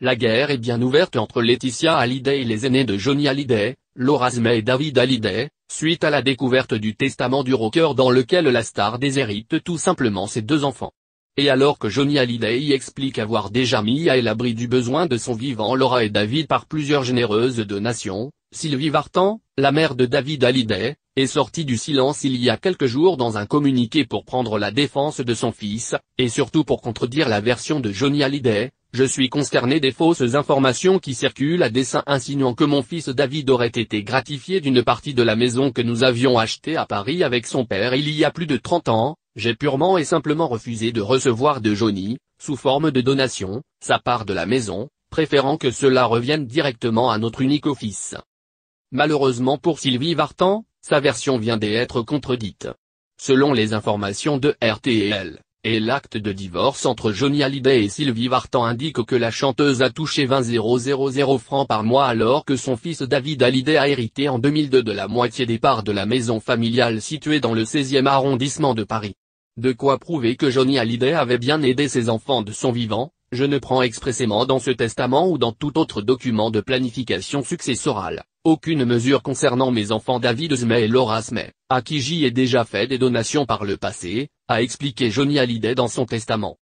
La guerre est bien ouverte entre Laetitia Hallyday et les aînés de Johnny Hallyday, Laura Smith et David Hallyday, suite à la découverte du testament du rocker dans lequel la star déshérite tout simplement ses 2 enfants. Et alors que Johnny Hallyday y explique avoir déjà mis à l'abri du besoin de son vivant Laura et David par plusieurs généreuses donations, Sylvie Vartan, la mère de David Hallyday, est sortie du silence il y a quelques jours dans un communiqué pour prendre la défense de son fils, et surtout pour contredire la version de Johnny Hallyday. Je suis consterné des fausses informations qui circulent à dessein insinuant que mon fils David aurait été gratifié d'une partie de la maison que nous avions achetée à Paris avec son père il y a plus de 30 ans. J'ai purement et simplement refusé de recevoir de Johnny, sous forme de donation, sa part de la maison, préférant que cela revienne directement à notre unique fils. Malheureusement pour Sylvie Vartan, sa version vient d'être contredite. Selon les informations de RTL, et l'acte de divorce entre Johnny Hallyday et Sylvie Vartan indique que la chanteuse a touché 20 000 francs par mois alors que son fils David Hallyday a hérité en 2002 de la moitié des parts de la maison familiale située dans le 16e arrondissement de Paris. De quoi prouver que Johnny Hallyday avait bien aidé ses enfants de son vivant. Je ne prends expressément dans ce testament ou dans tout autre document de planification successorale, aucune mesure concernant mes enfants David Smith et Laura Smith, à qui j'y ai déjà fait des donations par le passé, a expliqué Johnny Hallyday dans son testament.